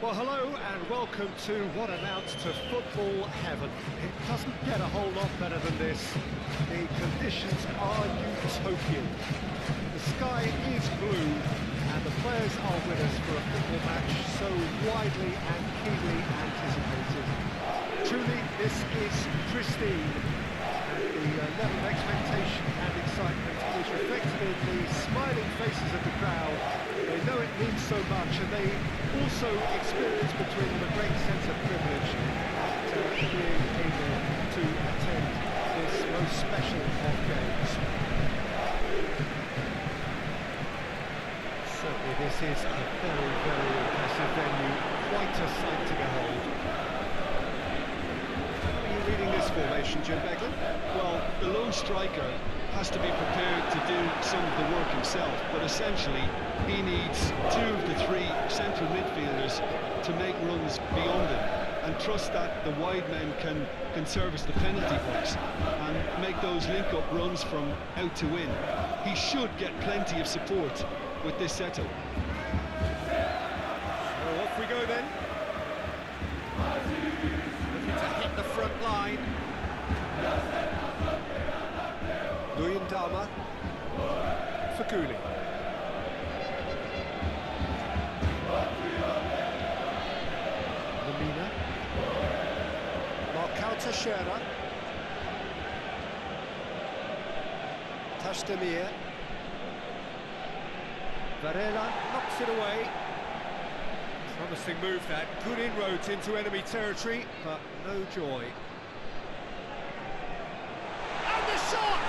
Well, hello and welcome to what amounts to football heaven. It doesn't get a whole lot better than this. The conditions are utopian. The sky is blue and the players are with us for a football match so widely and keenly anticipated. Truly, this is pristine. And the level of expectation and excitement is reflected in the smiling faces of the crowd. They know it means so much, and they also experience between them a great sense of privilege at being able to attend this most special of games. Certainly this is a very, very impressive venue, quite a sight to behold. Are you reading this formation, Jim Beglin? Well, the lone striker has to be prepared to do some of the work himself, but essentially he needs two of the three central midfielders to make runs beyond him and trust that the wide men can service the penalty box and make those link-up runs from out to in. He should get plenty of support with this setup. So off we go then. Looking to hit the front line. Luyendama for Cooley. Lamina. Marcao Teixeira. Tashdemir. Varela knocks it away. Promising move that. Good inroads into enemy territory, but no joy. And the shot!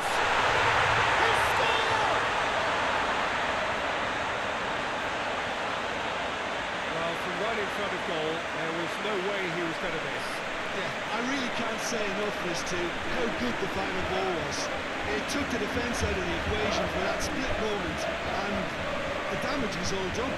Right in front of goal, there was no way he was going to miss. Yeah, I really can't say enough as to how good the final ball was. It took the defence out of the equation for that split moment, and the damage was all done.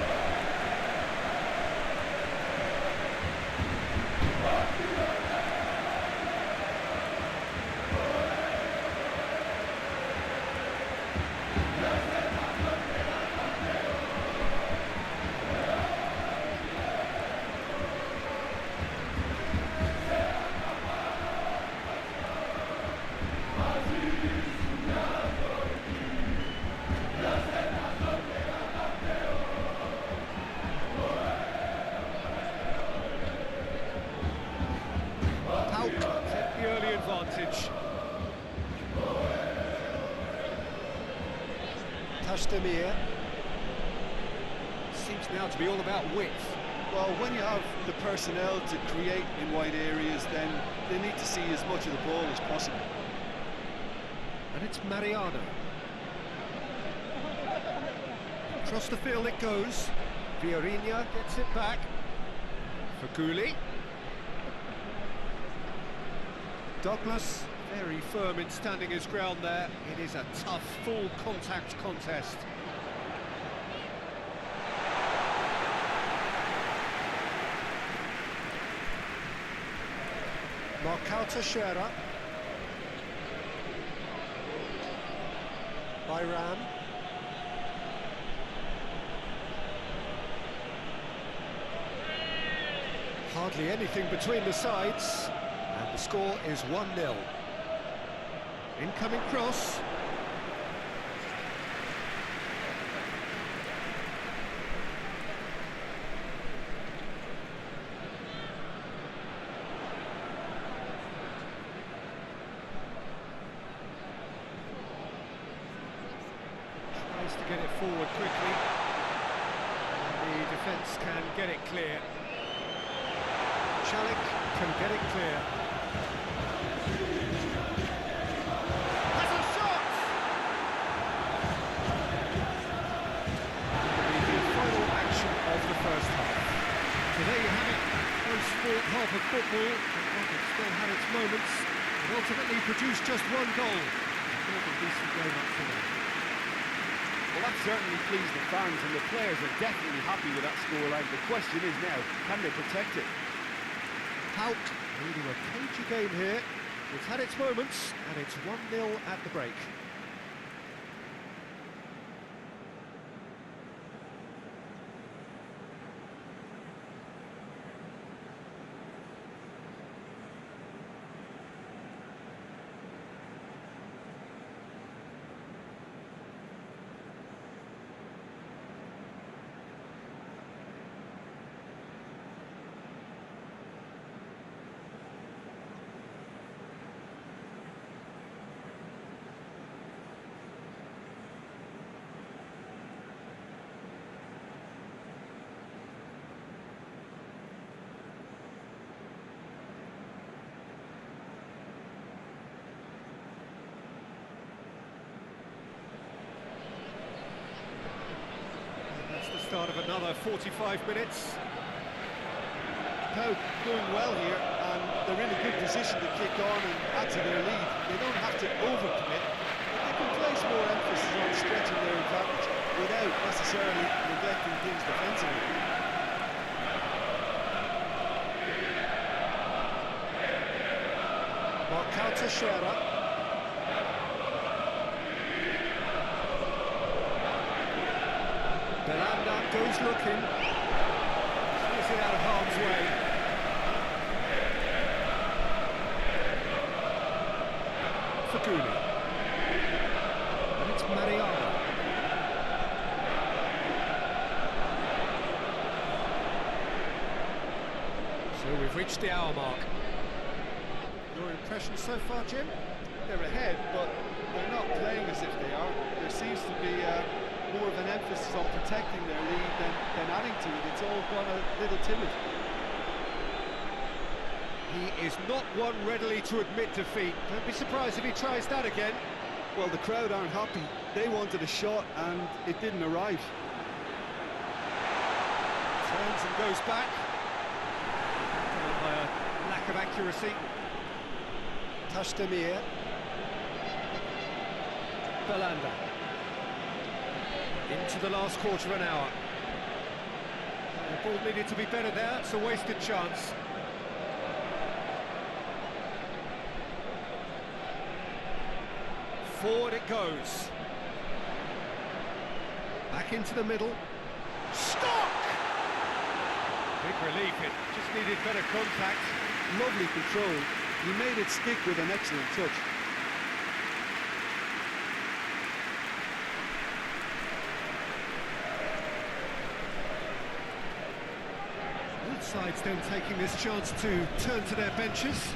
The early advantage. Tashdemir. Seems now to be all about width. Well, when you have the personnel to create in wide areas, then they need to see as much of the ball as possible. And it's Mariano. Across the field it goes. Vieirinha gets it back. For Cooley. Douglas, very firm in standing his ground there. It is a tough, full contact contest. Marcao Teixeira. Bayram. Hardly anything between the sides. And the score is 1-0. Incoming cross. Tries to get it forward quickly. And the defence can get it clear. Chalik can get it clear. Has a shot! The final action of the first half. So there you have it. Close fought half of football. It still had its moments. It ultimately produced just one goal. A decent game up to now. Well, that certainly pleased the fans, and the players are definitely happy with that scoreline. The question is now, can they protect it? Hout leading a cagey game here. It's had its moments, and it's 1-0 at the break. start of another 45 minutes. Pau doing well here, and they're in a good position to kick on and add to their lead. They don't have to overcommit, but they can place more emphasis on stretching their advantage without necessarily neglecting things defensively. Marcao Teixeira. Belanda goes looking. Is it out of harm's way? Faguni. And it's Mariano. So we've reached the hour mark. Your impression so far, Jim? They're ahead, but they're not playing as if they are. There seems to be more of an emphasis on protecting their lead than adding to it. It's all gone a little timid. He is not one readily to admit defeat. Don't be surprised if he tries that again. Well, the crowd aren't happy. They wanted a shot and it didn't arrive. Turns and goes back. By a lack of accuracy. Tashdemir. Belanda. Into the last quarter of an hour. The ball needed to be better there. It's a wasted chance. Forward it goes. Back into the middle. Stock! Big relief, it just needed better contact. Lovely control. He made it stick with an excellent touch. Both sides then taking this chance to turn to their benches.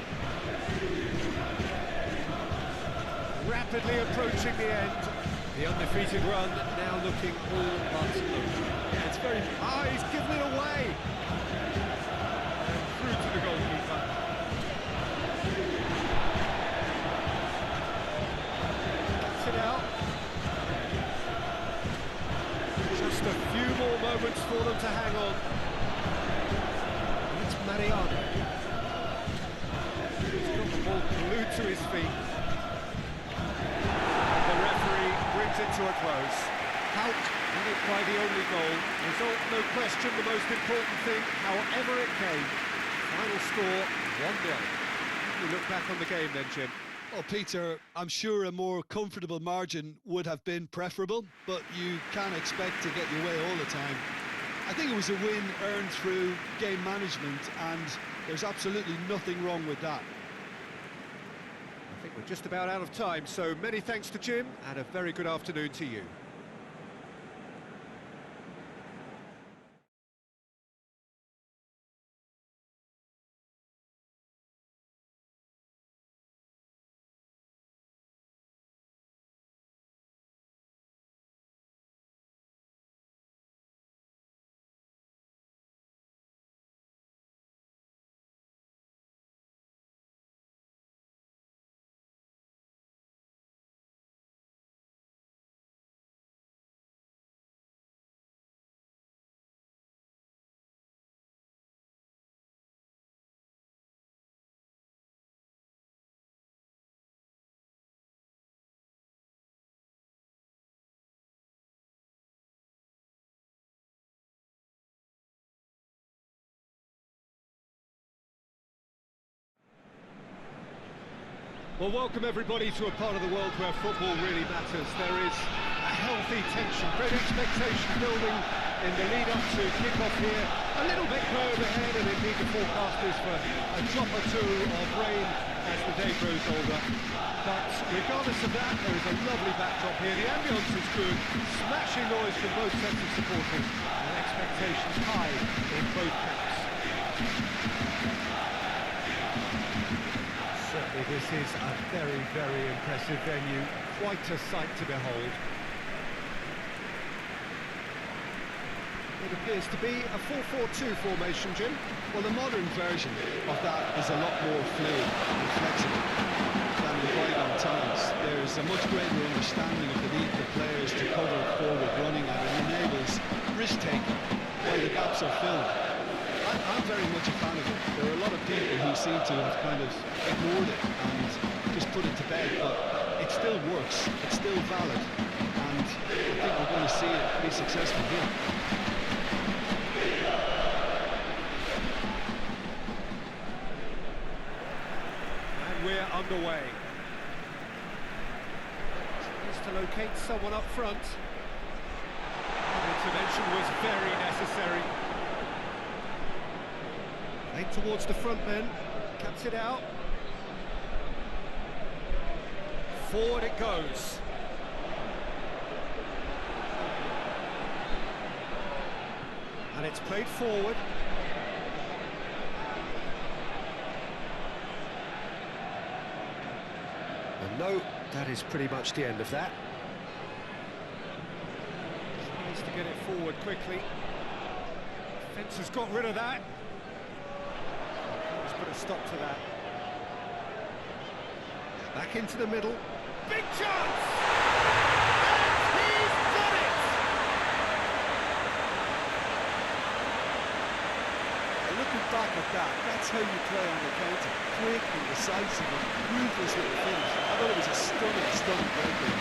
Rapidly approaching the end. The undefeated run now looking all but over. Yeah, it's very... He's given it away! And through to the goalkeeper. Gets it out. Just a few more moments for them to hang on. It's Mariano. He's got the ball glued to his feet. Brings it to a close. Hout won it by the only goal. Result, no question, the most important thing, however it came. Final score, 1-0. We look back on the game then, Jim. Well, Peter, I'm sure a more comfortable margin would have been preferable, but you can't expect to get your way all the time. I think it was a win earned through game management, and there's absolutely nothing wrong with that. I think we're just about out of time, so many thanks to Jim, and a very good afternoon to you. Well, welcome everybody to a part of the world where football really matters. There is a healthy tension, great expectation building in the lead-up to kick-off here. A little bit cloud ahead, and indeed the forecast is for a drop or two of rain as the day grows older. But regardless of that, there is a lovely backdrop here. The ambience is good, smashing noise from both sets of supporters, and expectations high in both camps. Certainly this is a very, very impressive venue, quite a sight to behold. It appears to be a 4-4-2 formation, Jim. Well, the modern version of that is a lot more fluid and flexible than the bygone times. There's a much greater understanding of the need for players to cover forward running, and it enables risk-taking gaps are filled. I'm very much a fan of it. There are a lot of people who seem to have kind of ignored it and just put it to bed, but it still works, it's still valid, and I think we're going to see it be successful here. And we're underway. Needs to locate someone up front. Intervention was very necessary. Played towards the front men, cuts it out. Forward it goes. And it's played forward. And no, that is pretty much the end of that. Tries to get it forward quickly. Defence has got rid of that. Let's put a stop to that. Back into the middle. Big chance! And he's done it! And looking back at that, that's how you play on the counter. Quick and decisive and ruthless with the finish. I thought it was a stunning breakaway.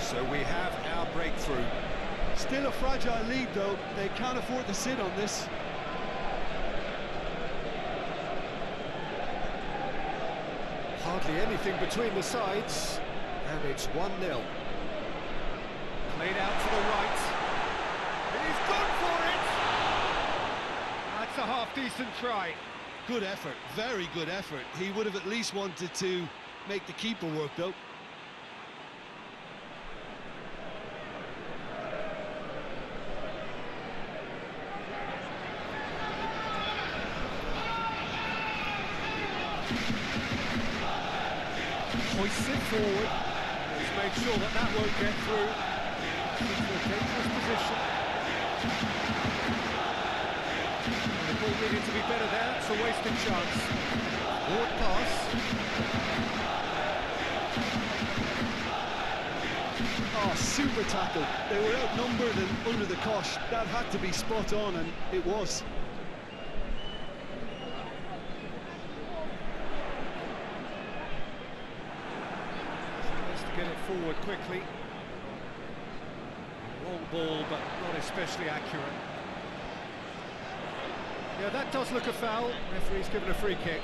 So we have our breakthrough. Still a fragile lead though, they can't afford to sit on this. Hardly anything between the sides, and it's 1-0. Played out to the right. He's gone for it! That's a half-decent try. Good effort, very good effort. He would have at least wanted to make the keeper work though. Hoists it forward. He's made sure that that won't get through. Into a dangerous position. The ball needed to be better there. It's a wasted chance. Forward pass. Oh, super tackle. They were outnumbered and under the cosh. That had to be spot on, and it was. Get it forward quickly. Long ball, but not especially accurate. Yeah, that does look a foul. Referee's given a free kick.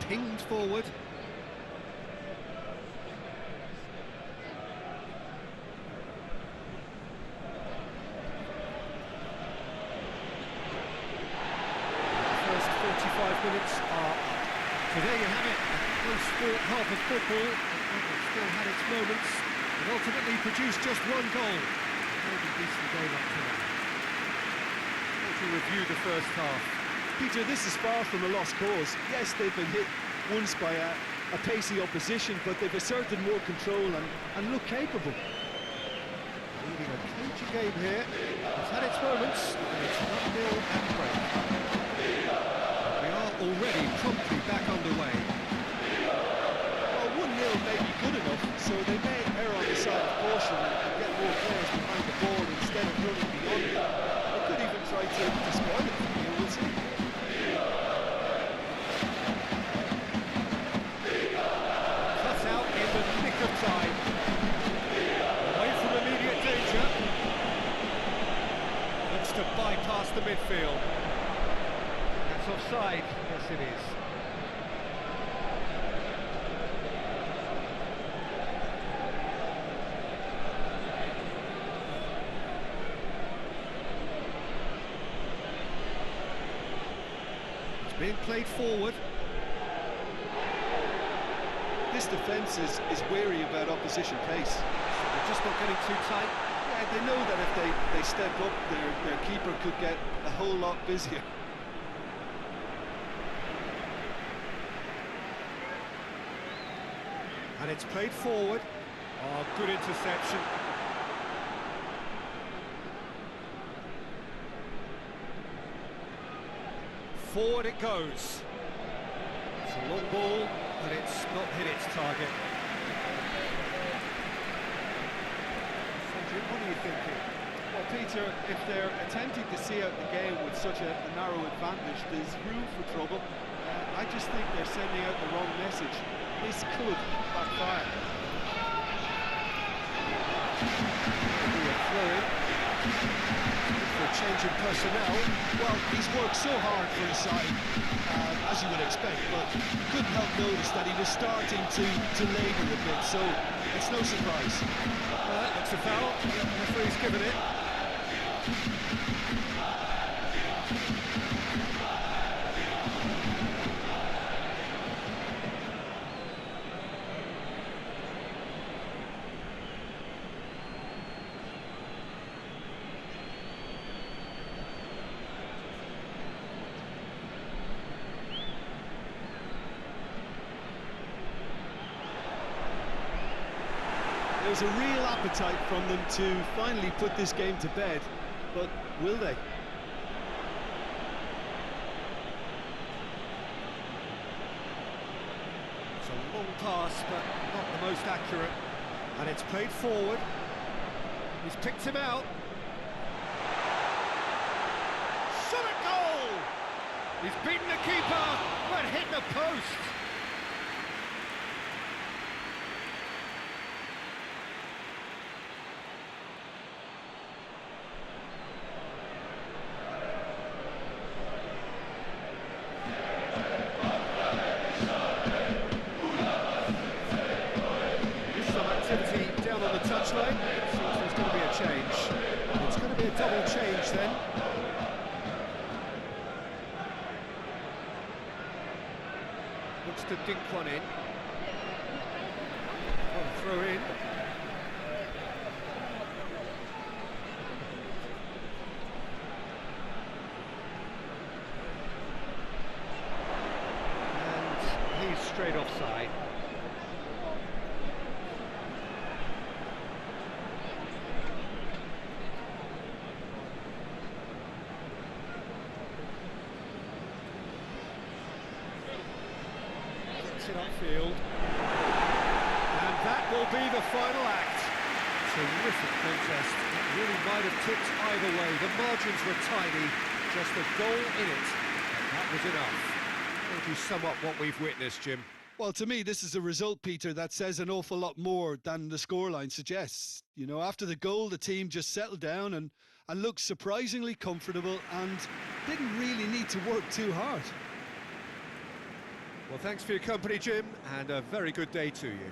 Pinged forward. The first 45 minutes are up. So there you have it, a close fought half of football. It still had its moments, and ultimately produced just one goal. Maybe decent game up to that. To review the first half. Peter, this is far from a lost cause. Yes, they've been hit once by a pacey opposition, but they've asserted more control and look capable. Leading a cagey game here. It's had its moments, and it's 1-0 at break. We are already promptly back underway. Well, 1-0 may be good enough, so they may err on the side of caution and get more players behind the ball instead of running beyond it. They could even try to spoil it from here, we'll see. Out in the nick of time. Away from immediate danger. Looks to bypass the midfield. It's offside. Yes, it is. It's being played forward. This defence is wary about opposition pace. They're just not getting too tight. Yeah, they know that if they step up, their keeper could get a whole lot busier. And it's played forward. Oh, good interception. Forward it goes. It's a long ball, but it's not hit its target. So, Jim, what are you thinking? Well, Peter, if they're attempting to see out the game with such a narrow advantage, there's room for trouble. I just think they're sending out the wrong message. This could backfire. Maybe a throw-in. For a change in personnel. Well, he's worked so hard for his side, as you would expect, but couldn't help notice that he was starting to labour a bit, so it's no surprise. Looks a foul. The referee's given it. There's a real appetite from them to finally put this game to bed, but will they? It's a long pass, but not the most accurate. And it's played forward. He's picked him out. Shot a goal! He's beaten the keeper, but hit the post. Down on the touchline, seems there's going to be a change. It's going to be a double change then. Looks to dink one in. Well, throw in. And he's straight offside. It upfield, and that will be the final act. Terrific contest. It really might have tipped either way. The margins were tiny, just a goal in it, and that was enough. How do you sum up what we've witnessed, Jim? Well, to me, this is a result, Peter, that says an awful lot more than the scoreline suggests. You know, after the goal, the team just settled down and looked surprisingly comfortable and didn't really need to work too hard. Well, thanks for your company, Jim, and a very good day to you.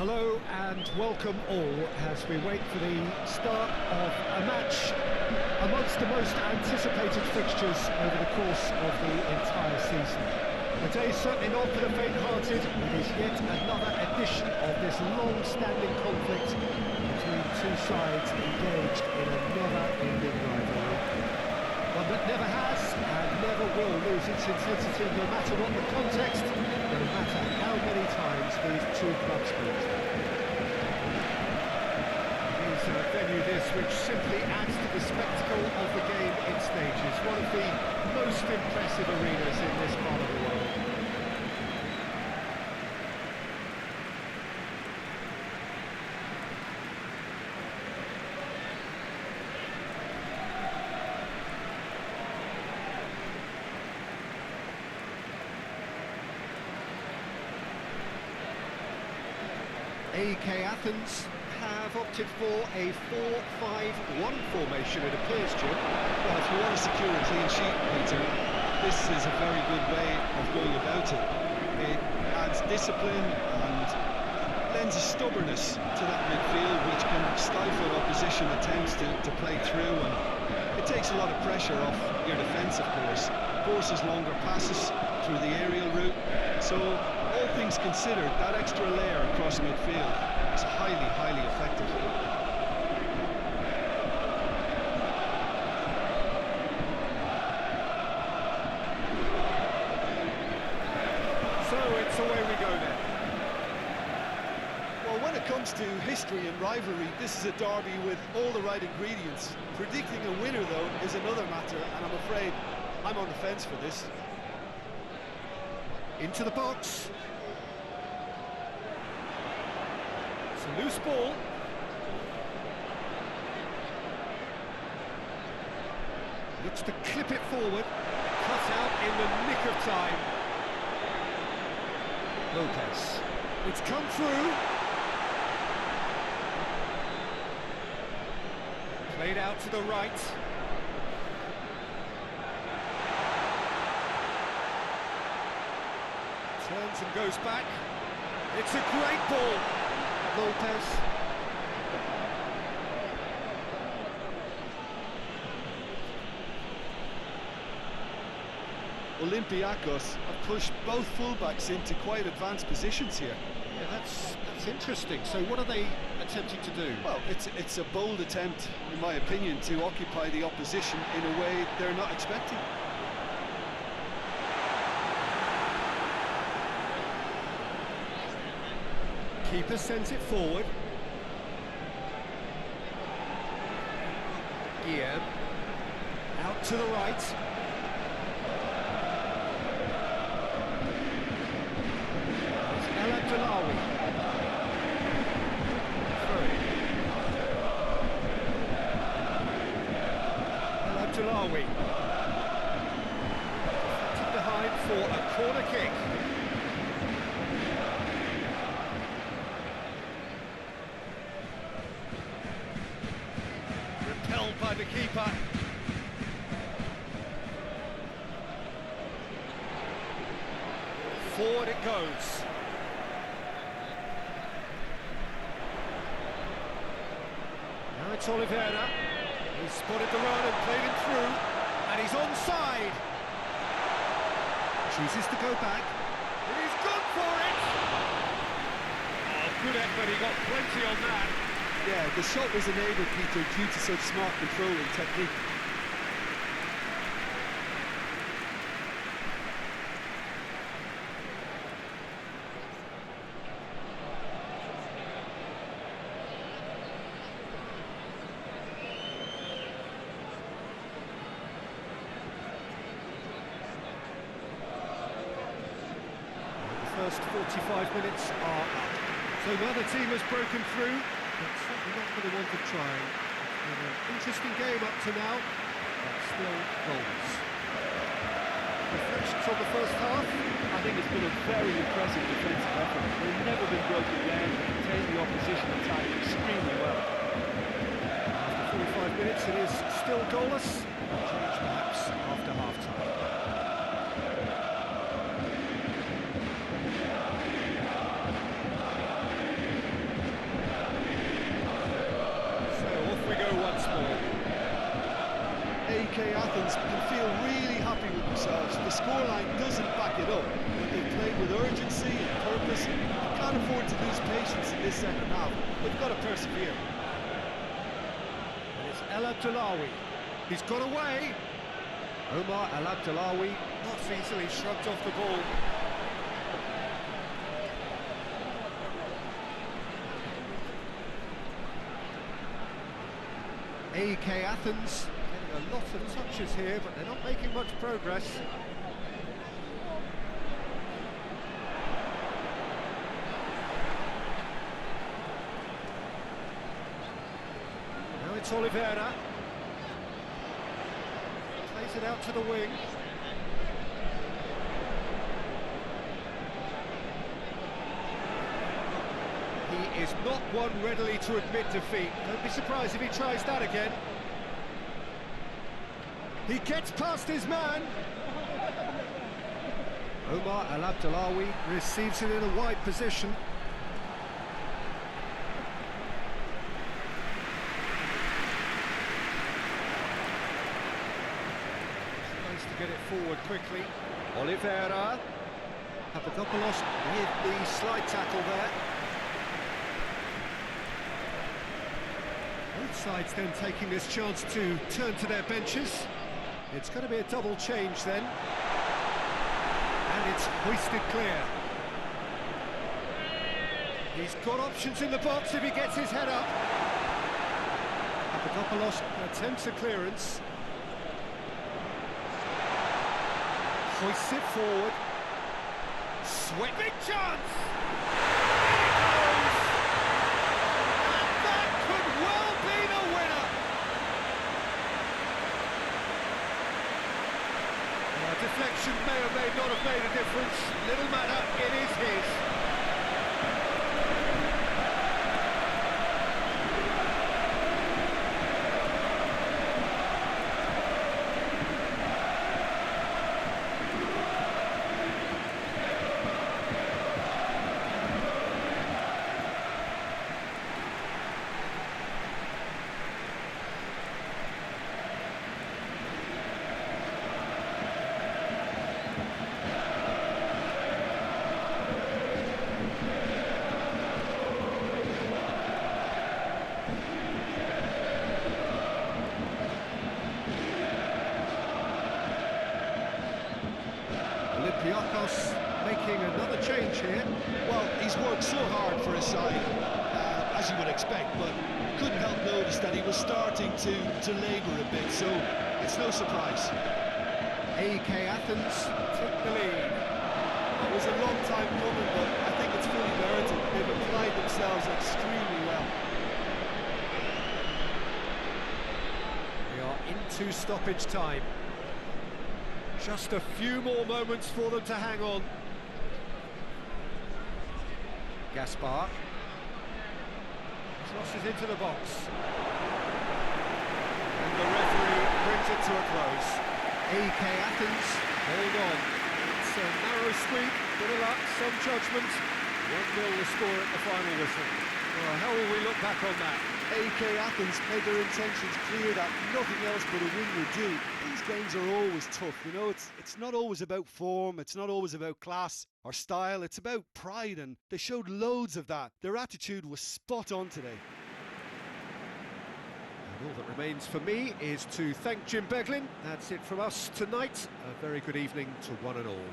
Hello and welcome all as we wait for the start of a match amongst the most anticipated fixtures over the course of the entire season. A day certainly not for the faint-hearted. It is yet another edition of this long-standing conflict between two sides engaged in a never-ending rivalry. One that never has and never will lose its intensity no matter what the context, no matter how many times these two clubs meet. It is a venue this which simply adds to the spectacle of the game in stages, one of the most impressive arenas in this part of the world. AEK Athens have opted for a 4-5-1 formation, it appears, Jim. Well, if you want to secure a clean sheet, Peter, this is a very good way of going about it. It adds discipline and lends a stubbornness to that midfield, which can stifle opposition attempts to play through, and it takes a lot of pressure off your defence, of course. Forces longer passes through the aerial route, so all things considered, that extra layer across midfield is highly, highly effective. So it's away we go then. Well, when it comes to history and rivalry, this is a derby with all the right ingredients. Predicting a winner, though, is another matter, and I'm afraid I'm on the fence for this. Into the box. It's a loose ball. Looks to clip it forward. Cut out in the nick of time. Lopez. It's come through. Played out to the right. Turns and goes back. It's a great ball. Lopez. Olympiacos have pushed both fullbacks into quite advanced positions here. Yeah, that's interesting. So what are they attempting to do? Well, it's a bold attempt, in my opinion, to occupy the opposition in a way they're not expecting. Keeper sends it forward. Guillaume. Out to the right. El Abdullawi. El Abdullawi. Behind for a corner kick. Repelled by the keeper. Forward it goes. Now it's Oliveira. He's spotted the run and played him through, and he's onside. Chooses to go back. He's gone for it! Oh, good effort, he got plenty on that. Yeah, the shot was enabled, Peter, due to such smart control and technique. First 45 minutes are up. So neither team has broken through, but certainly not for the want of trying. It's been an interesting game up to now, but still goals. Reflections on the first half? I think it's been a very impressive defensive effort. They've never been broken down and contained the opposition attack extremely well. After 45 minutes it is still goalless. Change perhaps after half-time. EK Athens can feel really happy with themselves. The scoreline doesn't back it up, but they've played with urgency and purpose. They can't afford to lose patience in this second half. They've got to persevere. And it's El Abdullawi. He's got away. Omar El Abdullawi not easily shrugged off the ball. EK Athens getting a lot of touches here, but they're not making much progress. Now it's Oliveira. Plays it out to the wing. He is not one readily to admit defeat. Don't be surprised if he tries that again. He gets past his man. Omar El Abdullawi receives it in a wide position. Tries to get it forward quickly. Oliveira. Papadopoulos with the slide tackle there. Both sides then taking this chance to turn to their benches. It's going to be a double change then. And it's hoisted clear. He's got options in the box if he gets his head up. Papadopoulos attempts a clearance. Hoists it forward. Big chance! Deflection may or may not have made a difference. Little matter, it is his. Olympiacos making another change here. Well, he's worked so hard for his side, as you would expect, but couldn't help notice that he was starting to labour a bit, so it's no surprise. EK Athens took the lead. It was a long time coming, but I think it's fully merited. They've applied themselves extremely well. We are into stoppage time. Just a few more moments for them to hang on. Gaspar crosses into the box. And the referee brings it to a close. EK Athens hold on. It's a narrow squeak, bit of luck, some judgment. 1-0 the score at the final whistle. Well, how will we look back on that? EK Athens made their intentions clear that nothing else but a win would do. These games are always tough, you know, it's not always about form, it's not always about class or style, it's about pride, and they showed loads of that. Their attitude was spot on today. And all that remains for me is to thank Jim Beglin. That's it from us tonight. A very good evening to one and all.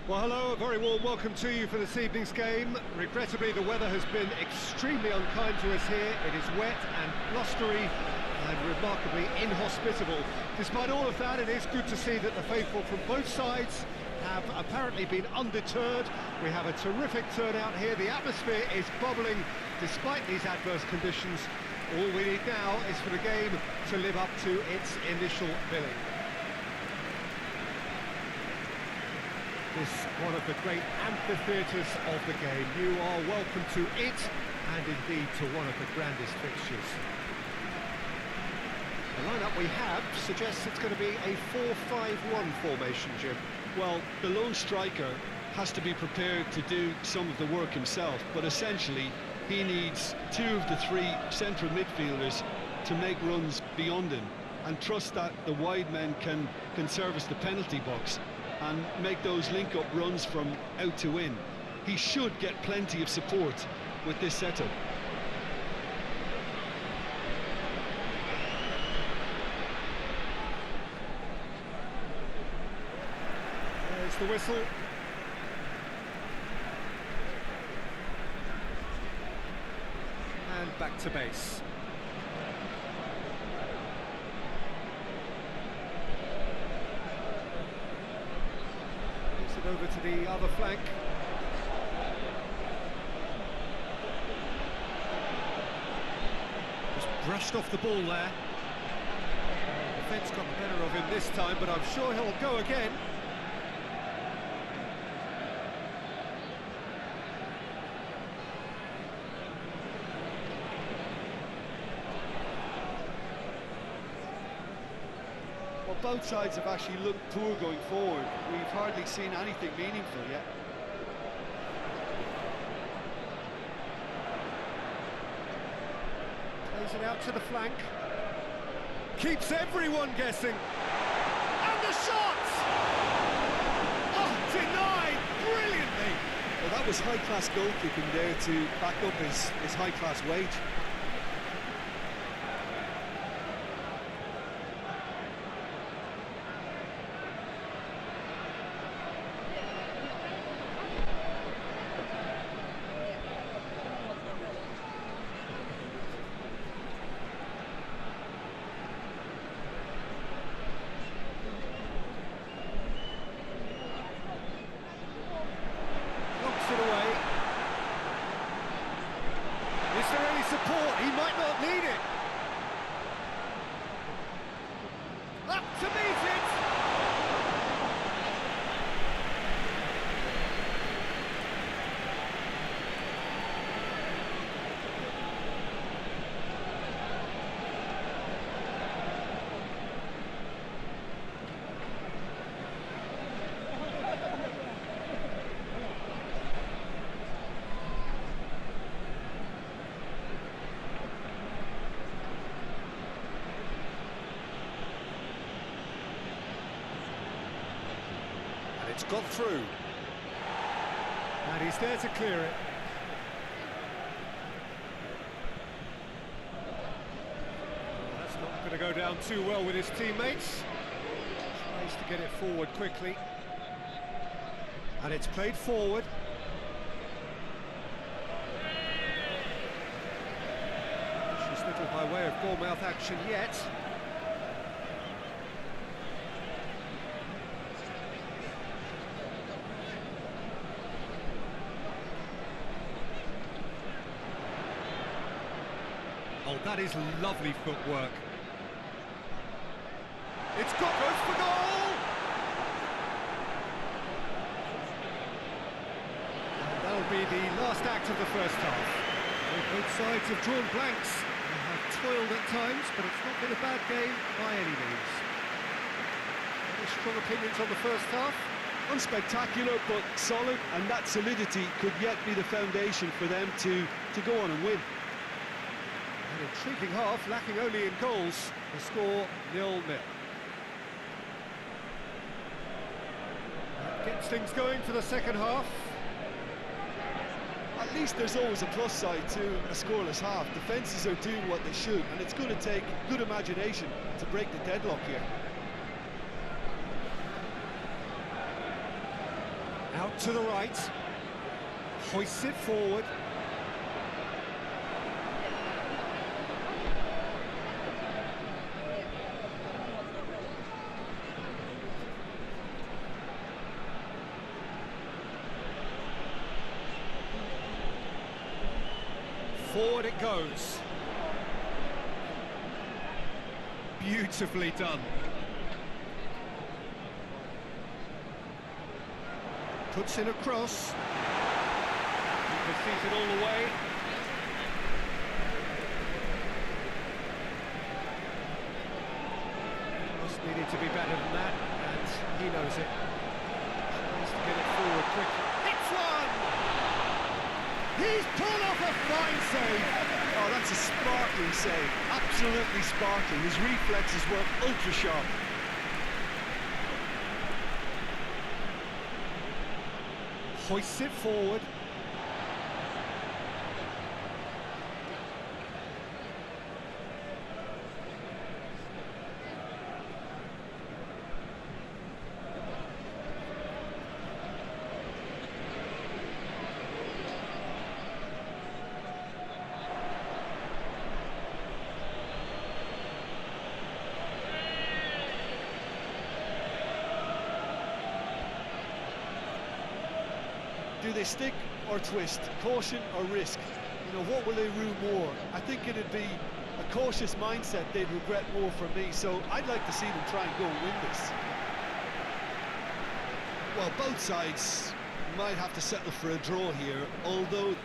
Well, hello, a very warm welcome to you for this evening's game. Regrettably, the weather has been extremely unkind to us here. It is wet and blustery and remarkably inhospitable. Despite all of that, it is good to see that the faithful from both sides have apparently been undeterred. We have a terrific turnout here. The atmosphere is bubbling despite these adverse conditions. All we need now is for the game to live up to its initial billing. This one of the great amphitheatres of the game. You are welcome to it, and indeed to one of the grandest fixtures. The lineup we have suggests it's going to be a 4-5-1 formation, Jim. Well, the lone striker has to be prepared to do some of the work himself, but essentially he needs two of the three central midfielders to make runs beyond him and trust that the wide men can service the penalty box and make those link-up runs from out to in. He should get plenty of support with this setup. There's the whistle. And back to base. Over to the other flank. Just brushed off the ball there. Defence got the better of him this time, but I'm sure he'll go again. Well, both sides have actually looked poor going forward. We've hardly seen anything meaningful yet. Plays it out to the flank. Keeps everyone guessing. And the shot! Oh, denied brilliantly! Well, that was high-class goal-kicking there to back up his high-class wage. Support, he might not need it. Up to meet it. It's got through. And he's there to clear it. That's not going to go down too well with his teammates. Tries to get it forward quickly. And it's played forward. She's little by way of goal-mouth action yet. Oh, that is lovely footwork. It's got goes for goal! And that'll be the last act of the first half. Both sides have drawn blanks. They have toiled at times, but it's not been a bad game by any means. Any strong opinions on the first half? Unspectacular, but solid, and that solidity could yet be the foundation for them to go on and win. An intriguing half, lacking only in goals. The score 0-0. Gets things going for the second half. At least there's always a plus side to a scoreless half. Defences are doing what they should, and it's going to take good imagination to break the deadlock here. Out to the right. Hoists it forward. Forward it goes. Beautifully done. Puts in a cross. Defeated all the way. Cross needed to be better than that, and he knows it. Tries to get it forward quickly. It's one! He's pulled off a fine save. Oh, that's a sparkling save. Absolutely sparkling. His reflexes were ultra sharp. Hoists it forward. Do they stick or twist? Caution or risk? You know, what will they rue more? I think it'd be a cautious mindset they'd regret more for me, so I'd like to see them try and go and win this. Well, both sides might have to settle for a draw here, although...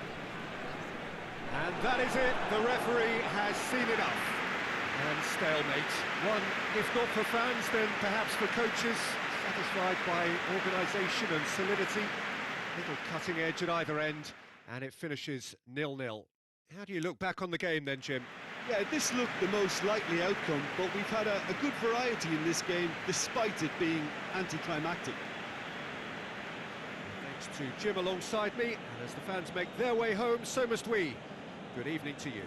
And that is it. The referee has seen enough. And stalemate. One, if not for fans, then perhaps for coaches, satisfied by organisation and solidity. Little cutting edge at either end, and it finishes 0-0. How do you look back on the game then, Jim? Yeah, this looked the most likely outcome, but we've had a good variety in this game, despite it being anticlimactic. Thanks to Jim alongside me, and as the fans make their way home, so must we. Good evening to you.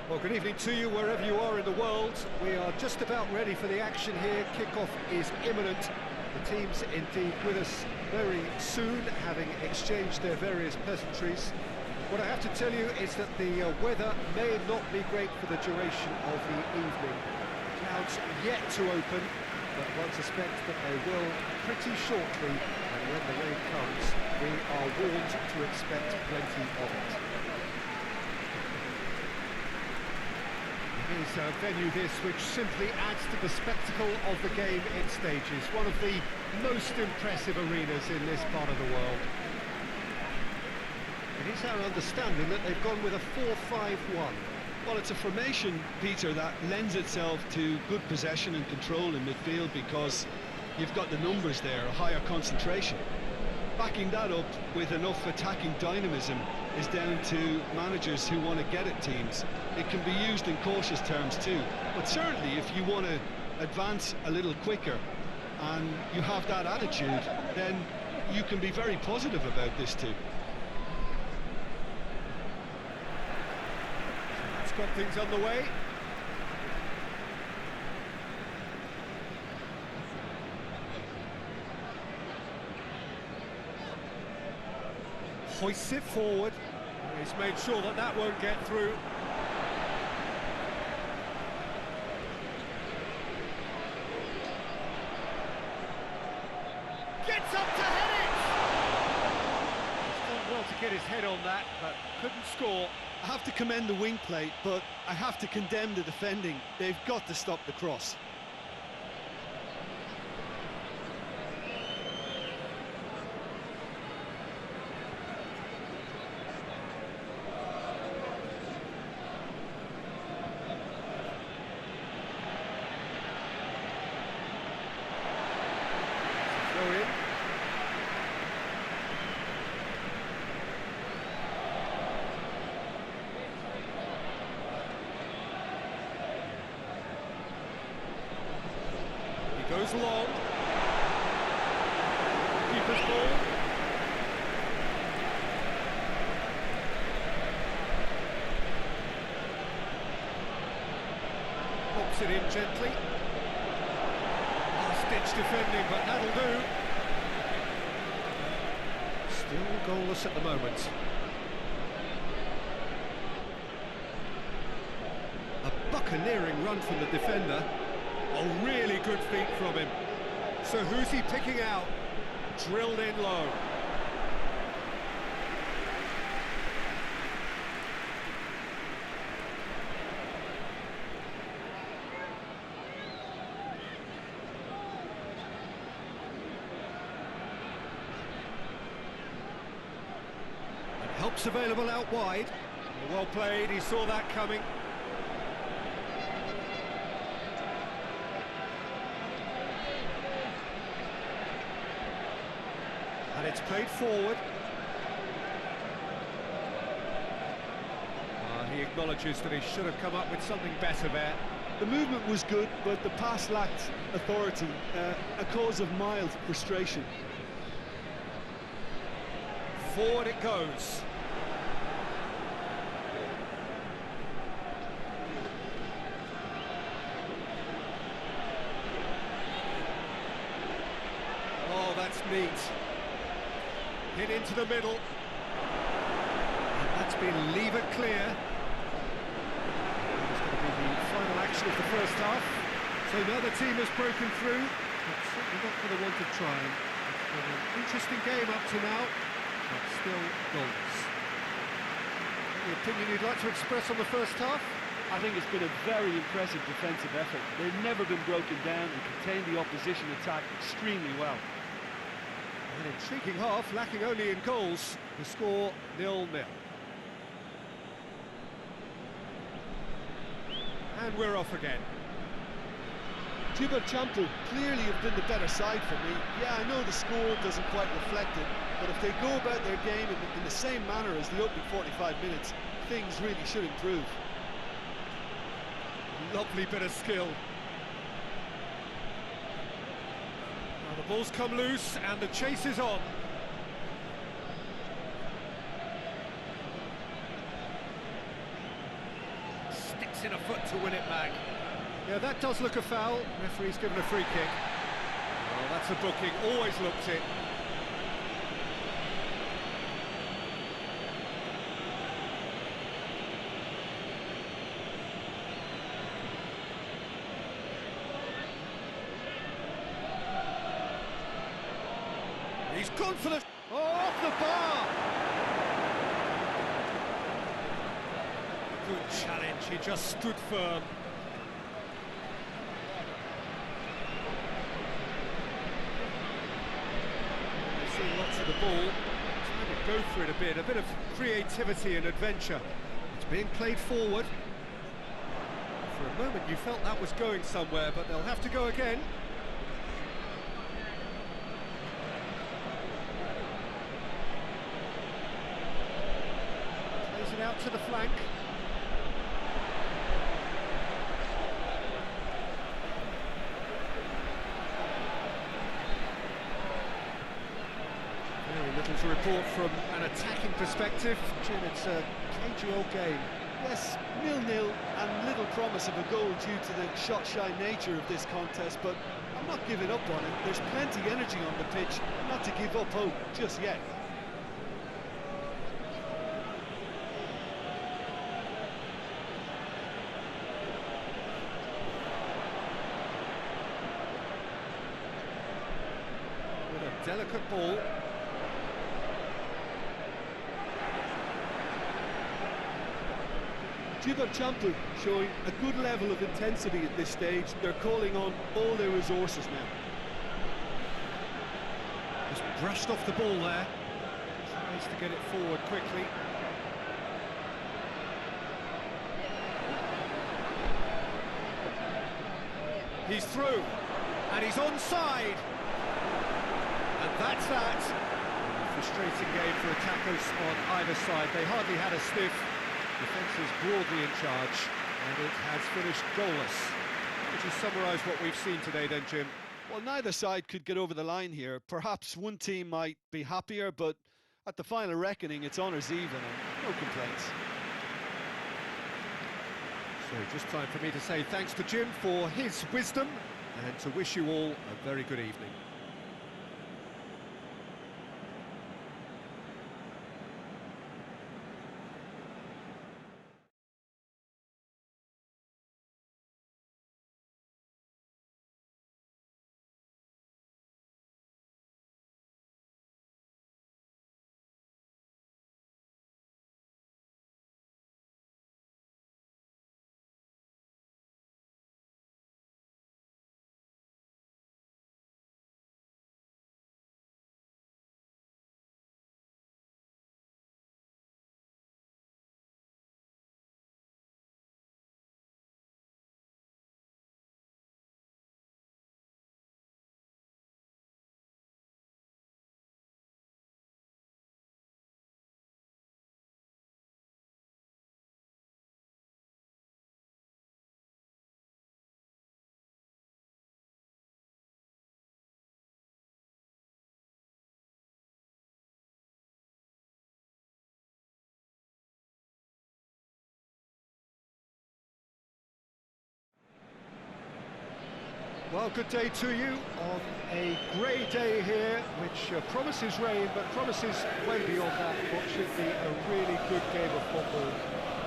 Well, good evening to you wherever you are in the world. We are just about ready for the action here. Kickoff is imminent. The teams indeed with us very soon, having exchanged their various pleasantries. What I have to tell you is that the weather may not be great for the duration of the evening. Clouds yet to open, but one suspects that they will pretty shortly, and when the rain comes, we are warned to expect plenty of it. It is a venue this which simply adds to the spectacle of the game in stages. One of the most impressive arenas in this part of the world. It is our understanding that they've gone with a 4-5-1. Well, it's a formation, Peter, that lends itself to good possession and control in midfield because you've got the numbers there, a higher concentration. Backing that up with enough attacking dynamism is down to managers who want to get at teams. It can be used in cautious terms too, but certainly if you want to advance a little quicker and you have that attitude, then you can be very positive about this too. It's got things on the way. Hoists it forward. He's made sure that that won't get through. Gets up to head it! get his head on that, but couldn't score. I have to commend the wing play, but I have to condemn the defending. They've got to stop the cross. Throw in. He goes long. Keeper's ball. Pops it in gently. Last-ditch defending, but that'll do. Still goalless at the moment. A buccaneering run from the defender. Oh, really good feet from him. So who's he picking out? Drilled in low. Help's available out wide. Well played, he saw that coming. And it's played forward. He acknowledges that he should have come up with something better there. The movement was good, but the pass lacked authority, a cause of mild frustration. Forward it goes. Oh, that's neat. Hit into the middle. And that's been levered clear. It's going to be the final action of the first half. So now the team has broken through, but certainly not for the want of trying. It's been an interesting game up to now, but still goals. Any opinion you'd like to express on the first half? I think it's been a very impressive defensive effort. They've never been broken down and contained the opposition attack extremely well. An intriguing half, lacking only in goals. The score 0-0. And we're off again. Champu clearly have been the better side for me. Yeah, I know the score doesn't quite reflect it, but if they go about their game in the same manner as the opening 45 minutes, things really should improve. Lovely bit of skill. Now the ball's come loose and the chase is on. Sticks in a foot to win it back. Yeah, that does look a foul. Referee's given a free kick. Oh, that's a booking. Always looked it. He's gone for the... Oh, off the bar! Good challenge, he just stood firm. We're seeing lots of the ball. Trying to go for it a bit of creativity and adventure. It's being played forward. For a moment you felt that was going somewhere, but they'll have to go again. Plays it out to the flank. Very little to report from an attacking perspective. Jim, it's a cagey old game. Yes, 0-0 and little promise of a goal due to the shot-shy nature of this contest, but I'm not giving up on it. There's plenty of energy on the pitch, not to give up hope just yet. With a delicate ball. Champion showing a good level of intensity at this stage. They're calling on all their resources now. Just brushed off the ball there. Tries to get it forward quickly. He's through, and he's onside. And that's that. Frustrating game for attackers on either side. They hardly had a sniff. Defence is broadly in charge, and it has finished goalless. Would you summarise what we've seen today then, Jim? Well, neither side could get over the line here. Perhaps one team might be happier, but at the final reckoning, it's honours even, and no complaints. So just time for me to say thanks to Jim for his wisdom, and to wish you all a very good evening. Well, good day to you on a grey day here, which promises rain, but promises way beyond that what should be a really good game of football.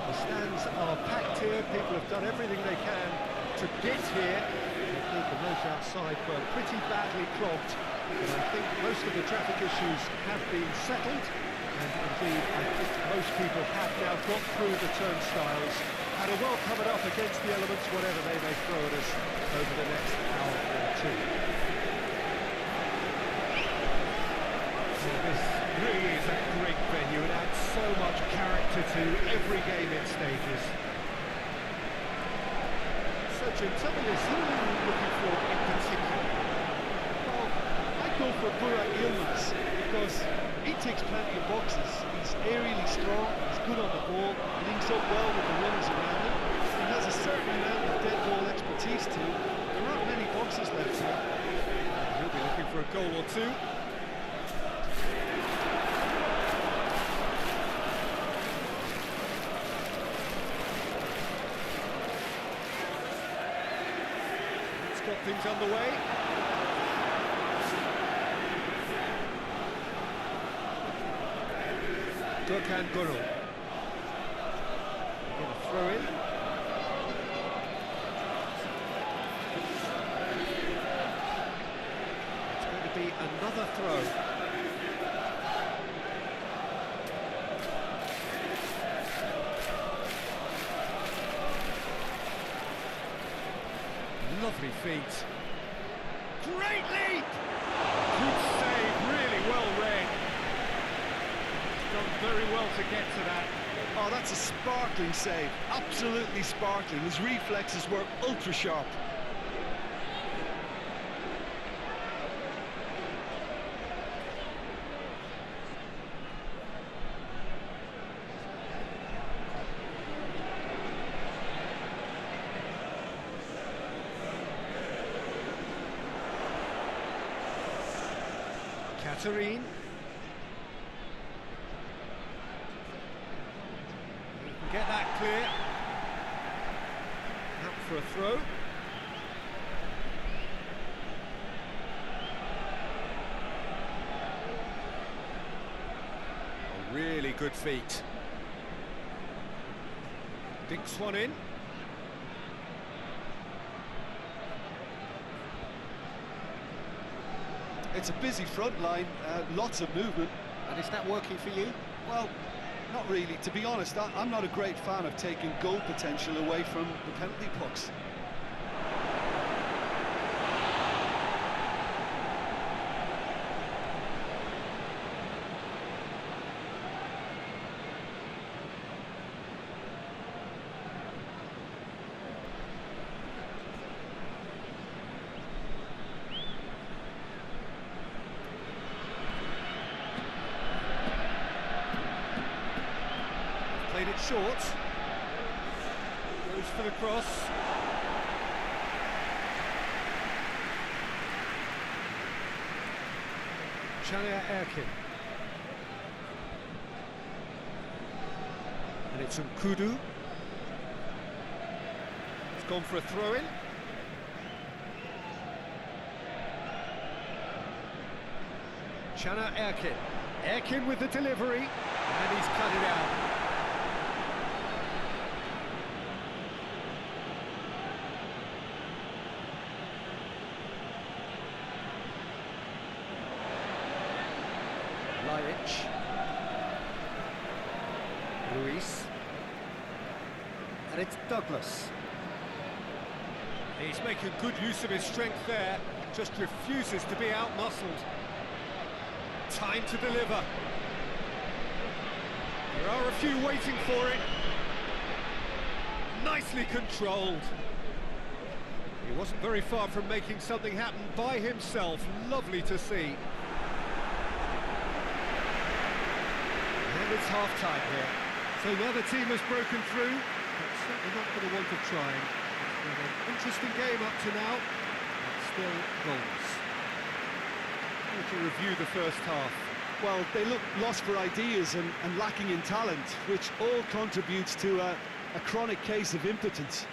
The stands are packed here, people have done everything they can to get here. The roads outside were pretty badly clogged, but I think most of the traffic issues have been settled, and indeed I think most people have now got through the turnstiles and are well covered up against the elements, whatever they may throw at us over the next hour or two. Well, this really is a great venue. It adds so much character to every game it stages. So, Jim, tell me this, who are you looking for in particular? Well, I go for Burak Yilmaz because he ticks plenty of boxes. He's aerially strong, he's good on the ball, links up well with the runners around him. He has a certain amount of dead ball expertise too. There aren't many boxes left here. He'll be looking for a goal or two. It's got things underway. Gökhan Gürül. Get a throw in. It's going to be another throw. Lovely feet. Great leap! Good save, really well read. Done very well to get to that. Oh, that's a sparkling save, absolutely sparkling. His reflexes were ultra sharp. Katarine. Get that clear. Out for a throw. A really good feat. Dinks one in. It's a busy front line, lots of movement. And is that working for you? Well, Not really. To be honest, I'm not a great fan of taking goal potential away from the penalty pucks. Played it short. Goes for the cross. Chania Erkin. And it's Nkudu. It's gone for a throw-in. Chania Erkin. Erkin with the delivery. And he's cut it out. Luis, and it's Douglas. He's making good use of his strength there, just refuses to be out-muscled. Time to deliver. There are a few waiting for it. Nicely controlled. He wasn't very far from making something happen by himself. Lovely to see. And it's half-time here. So now the team has broken through, but certainly not for the want of trying. It's been an interesting game up to now, but still goals. To review the first half. Well, they look lost for ideas and lacking in talent, which all contributes to a chronic case of impotence.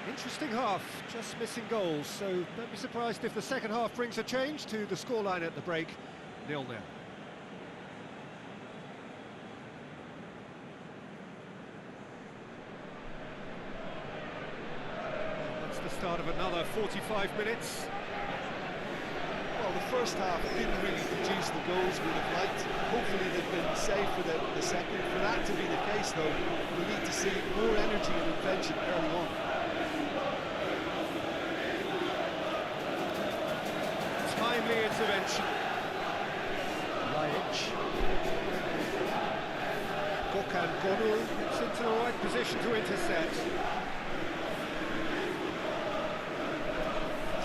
Interesting half, just missing goals, so don't be surprised if the second half brings a change to the scoreline at the break, 0-0. That's the start of another 45 minutes. Well, the first half didn't really produce the goals we'd have liked. Hopefully they've been saved for the second. For that to be the case, though, we need to see more energy and invention early on. Timely intervention. Lajic. Gökhan Gönül gets into the right position to intercept.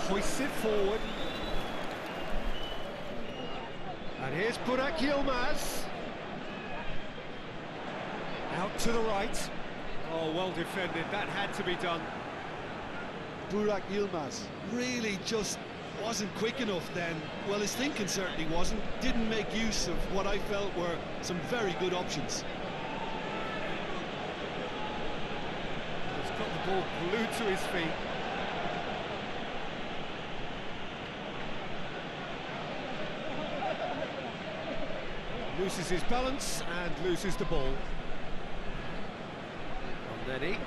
Hoists it forward. And here's Burak Yilmaz. Out to the right. Oh, well defended, that had to be done. Burak Yilmaz really just wasn't quick enough then. Well, his thinking certainly wasn't. Didn't make use of what I felt were some very good options. He's got the ball glued to his feet. Loses his balance and loses the ball. Neni.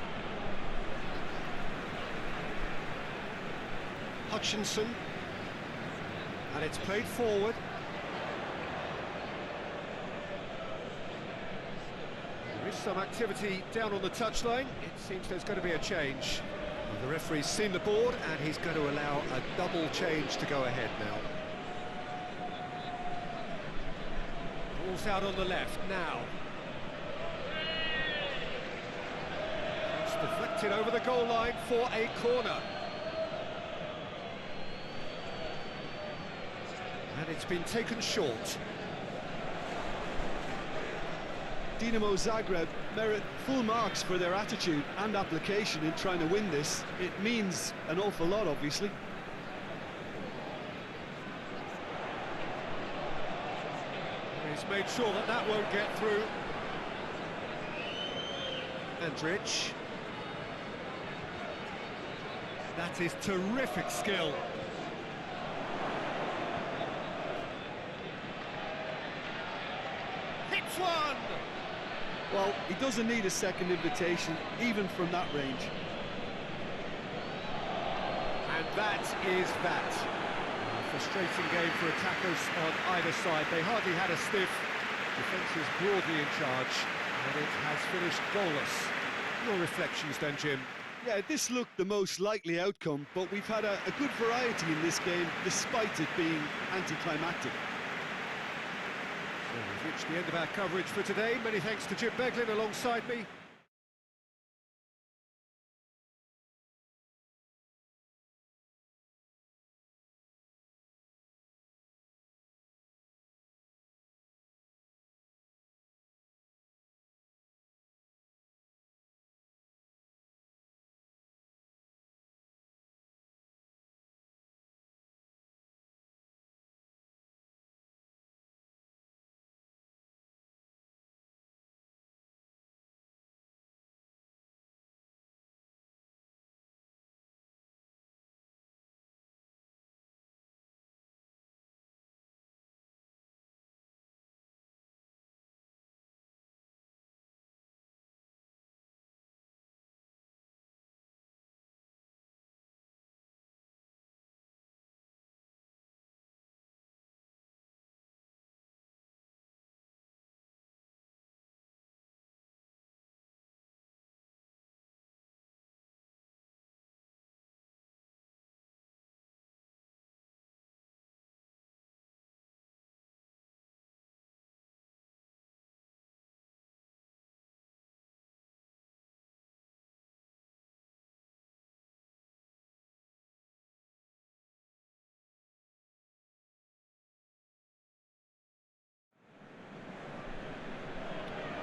Hutchinson. And it's played forward. There is some activity down on the touchline. It seems there's going to be a change. Well, the referee's seen the board and he's going to allow a double change to go ahead now. Ball's out on the left now. It's deflected over the goal line for a corner. And it's been taken short. Dinamo Zagreb merit full marks for their attitude and application in trying to win this. It means an awful lot, obviously. He's made sure that that won't get through. Andrich. That is terrific skill. Hits one! Well, he doesn't need a second invitation, even from that range. And that is that. A frustrating game for attackers on either side. They hardly had a sniff. Defence is broadly in charge, and it has finished goalless. Your reflections then, Jim? Yeah, this looked the most likely outcome, but we've had a good variety in this game, despite it being anticlimactic. So we've reached the end of our coverage for today. Many thanks to Jim Beglin alongside me.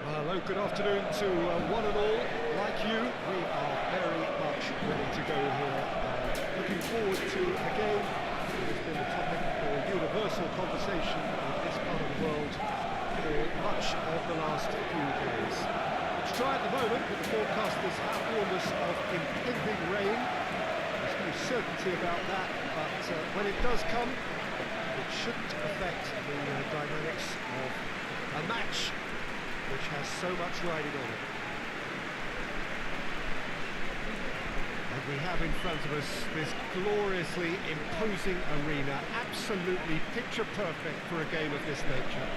Hello, good afternoon to one and all. Like you, we are very much ready to go here. Looking forward to a game that has been a topic for universal conversation in this part of the world for much of the last few days. It's dry at the moment, but the forecasters have warned us of impending rain. There's no certainty about that, but when it does come, it shouldn't affect the dynamics of a match which has so much riding on it. And we have in front of us this gloriously imposing arena, absolutely picture perfect for a game of this nature.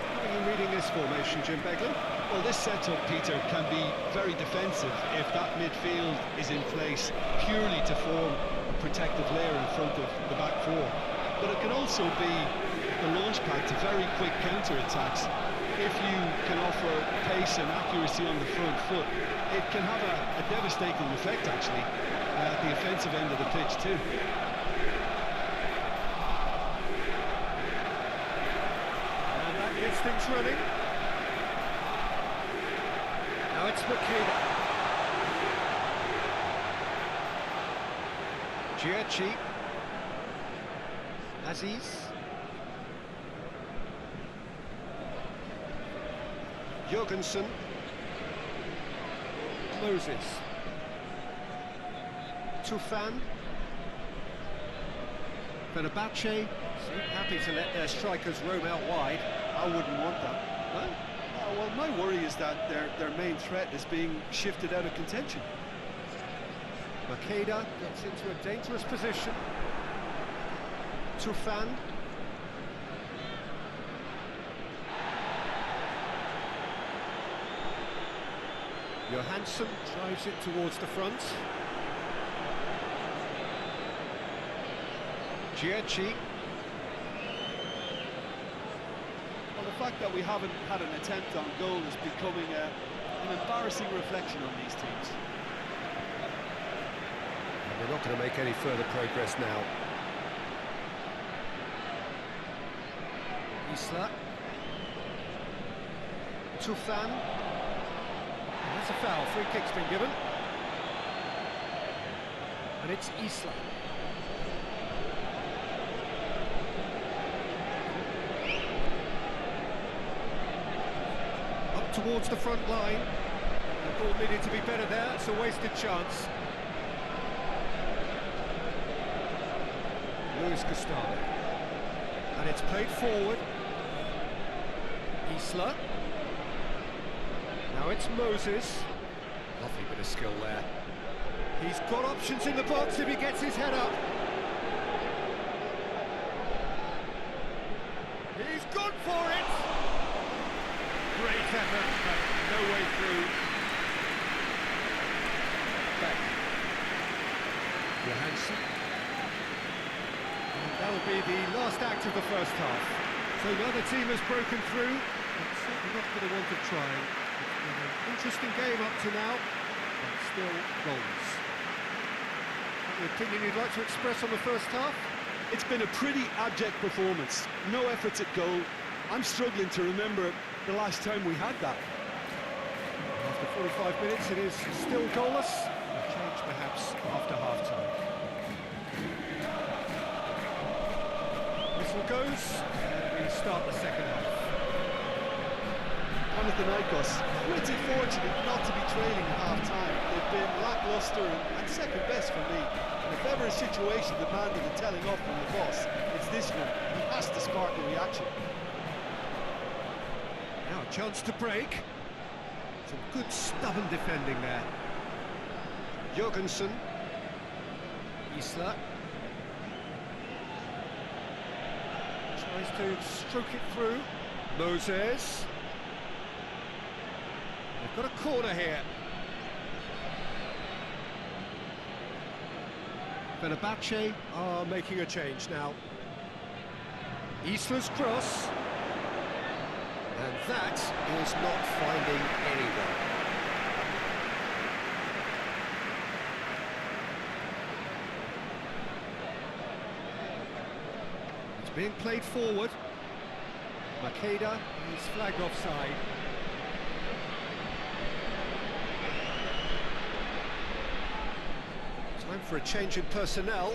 How are you reading this formation, Jim Beglin? Well, this setup, Peter, can be very defensive if that midfield is in place purely to form a protective layer in front of the back four. But it can also be the launch pad to very quick counter-attacks. If you can offer pace and accuracy on the front foot, it can have a devastating effect, actually, at the offensive end of the pitch, too. And that gets things running. Now it's Makeda. Giacchi. Aziz. Jorgensen. Moses. Tufan. Fenerbahce seem happy to let their strikers roam out wide. I wouldn't want that. No? Well, my worry is that their main threat is being shifted out of contention. Makeda gets into a dangerous position. Tufan. Johansson drives it towards the front. Giacchi. Well, the fact that we haven't had an attempt on goal is becoming an embarrassing reflection on these teams. And they're not going to make any further progress now. Isla. Tufan. That's a foul. Free kick's been given. And it's Isla. Up towards the front line. The ball needed to be better there. It's a wasted chance. Luis Gustavo. And it's played forward. Isla. Now it's Moses. Lovely bit of skill there. He's got options in the box if he gets his head up. He's gone for Brilliant effort, but no way through. Back. Johansson. And that'll be the last act of the first half. So neither team has broken through, but certainly not for the want of trying. It's been an interesting game up to now, but still goals. Any opinion you'd like to express on the first half? It's been a pretty abject performance. No efforts at goal. I'm struggling to remember the last time we had that. After 45 minutes, it is still goalless. A change perhaps after half-time. Whistle goes, and we start the second half. Panathinaikos, pretty fortunate not to be trailing at half-time. They've been lacklustre and second best for me. And if ever a situation demanded a telling off from the boss, it's this one. He has to spark a reaction. Now a chance to break. Some good stubborn defending there. Jorgensen. Isla. Tries to stroke it through. Moses. They've got a corner here. Fenerbahce are making a change now. Isla's cross. And that is not finding anyone. It's being played forward. Makeda is flagged offside. Time for a change in personnel.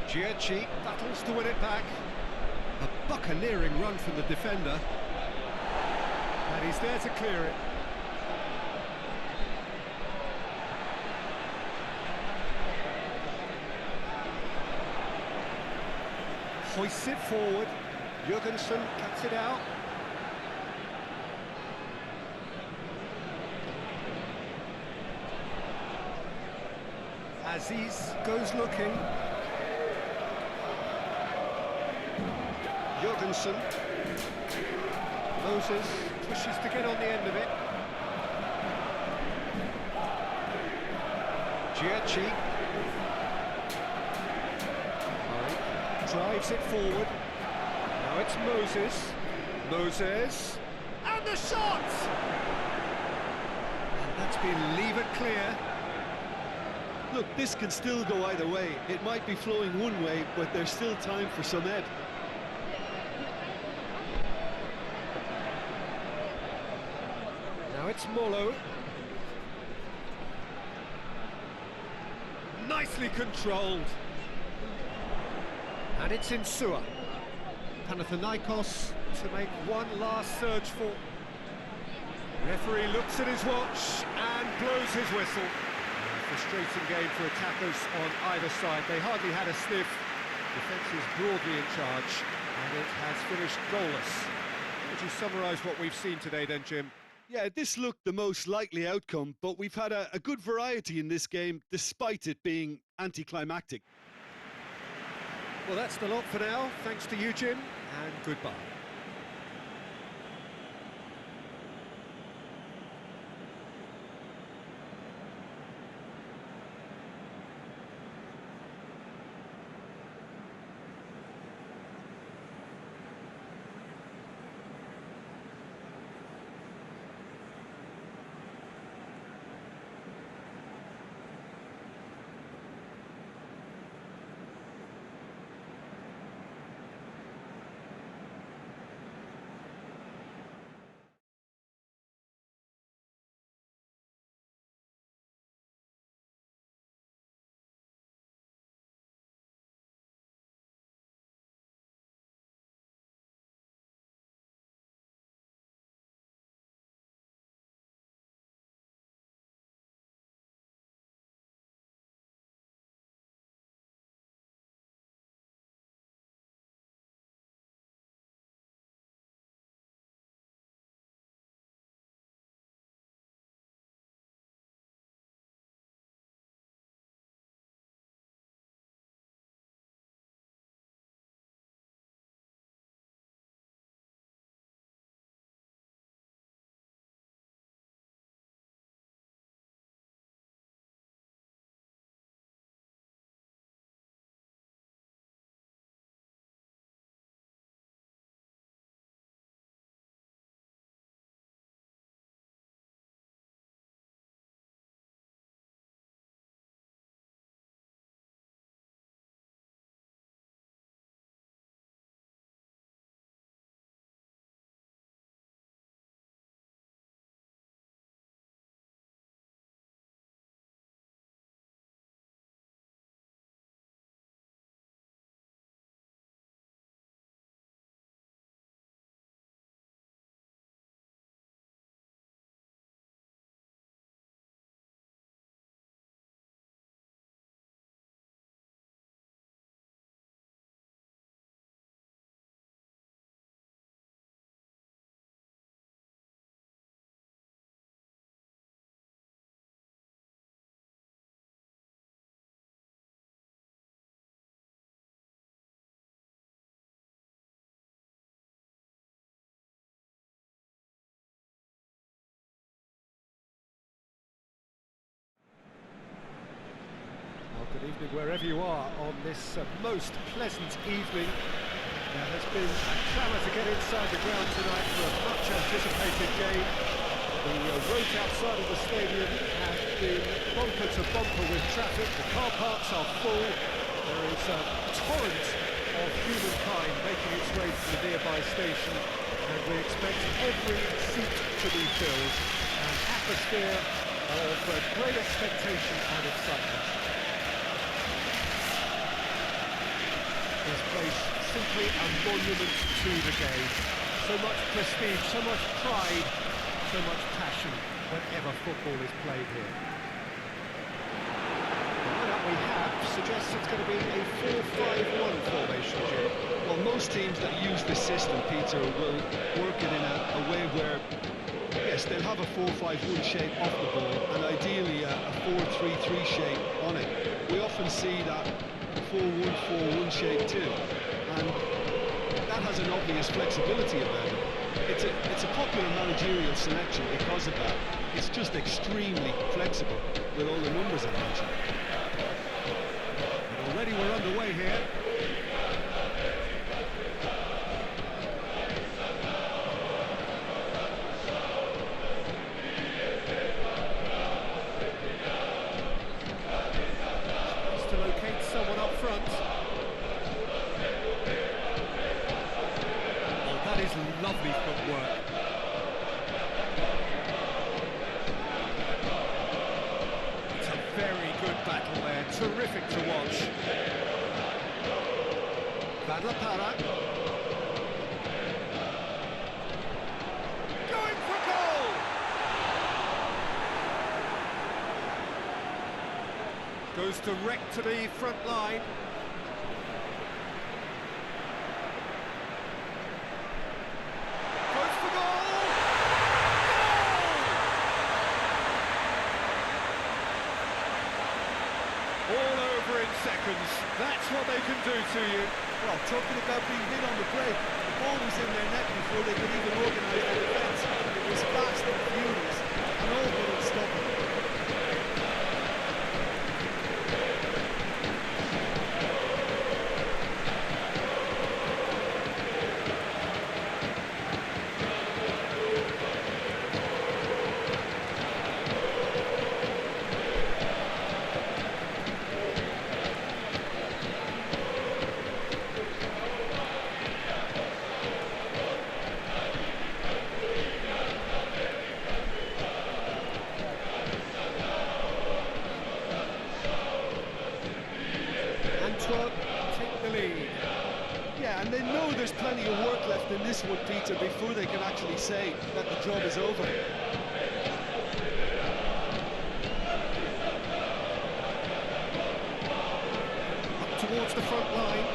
Giacchi battles to win it back. A buccaneering run from the defender. And he's there to clear it. Hoists it forward. Jorgensen cuts it out. Aziz goes looking. Jorgensen. Moses pushes to get on the end of it. Giacchi. Drives it forward. Now it's Moses. Moses. And the shot! And that's been levered clear. Look, this can still go either way. It might be flowing one way, but there's still time for some ebb. Now it's Molo. Nicely controlled. And it's in Insua. Panathinaikos to make one last surge for. Referee looks at his watch and blows his whistle. Frustrating game for attackers on either side. They hardly had a sniff. Defence is broadly in charge, and it has finished goalless. Would you summarise what we've seen today then, Jim? Yeah, this looked the most likely outcome, but we've had a good variety in this game, despite it being anticlimactic. Well, that's the lot for now. Thanks to you, Jim, and goodbye. Evening wherever you are on this most pleasant evening. There has been a clamour to get inside the ground tonight for a much anticipated game. The roads outside of the stadium have been bumper to bumper with traffic. The car parks are full. There is a torrent of humankind making its way to the nearby station, and we expect every seat to be filled. An atmosphere of great expectation and excitement. This place simply a monument to the game. So much prestige, so much pride, so much passion whenever football is played here. The lineup we have suggests it's going to be a 4-5-1 formation, Jim. Well, most teams that use this system, Peter, will work it in a way where, yes, they'll have a 4-5-1 shape off the ball, and ideally a 4-3-3 shape on it. We often see that 4-1-4-1 shape too, and that has an obvious flexibility about it. It's a popular managerial selection because of that. It's just extremely flexible with all the numbers I mentioned. And already we're underway here. To locate someone up front. Oh, that is lovely footwork. It's a very good battle there, terrific to watch. Van La Parra. Going for goal! Goes direct to the front line. Goes for goal! Goal! All over in seconds. That's what they can do to you. Well, talking about being hit on the break, the ball was in their net before they could even organise their defence. It was fast and furious, and all but unstoppable. Take the lead. Yeah, and they know there's plenty of work left in this one, Peter, before they can actually say that the job is over. Up towards the front line.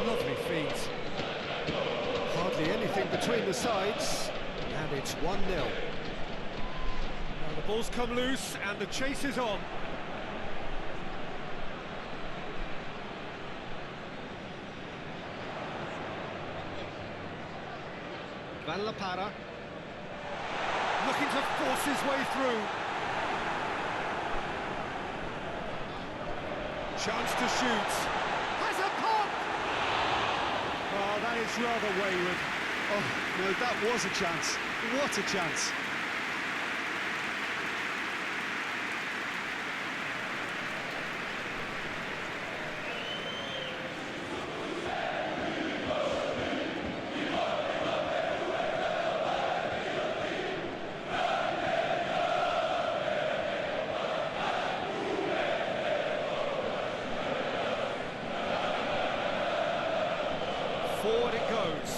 Lovely feet. Hardly anything between the sides, and it's 1-0. Now the ball's come loose and the chase is on. Van La Parra looking to force his way through. Chance to shoot. Has a pop! Oh, that is rather wayward. Oh, no, that was a chance. What a chance. Forward it goes.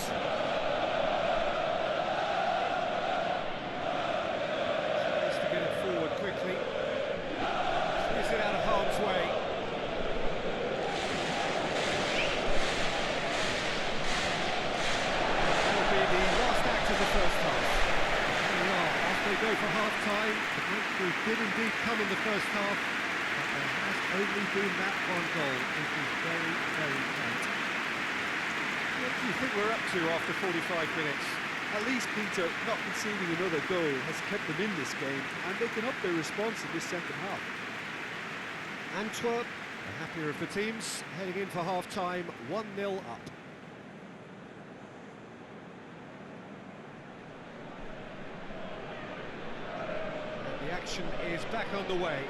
Tries to get it forward quickly. Clears it out of harm's way. That'll be the last act of the first half. Here we are, after they go for half-time. The breakthrough did indeed come in the first half, but there has only been that one goal. It is very, very tight. What do you think we're up to after 45 minutes? At least, Peter, not conceding another goal has kept them in this game, and they can up their response in this second half. Antwerp, the happier of the teams, heading in for half-time, 1-0 up. And the action is back on the way.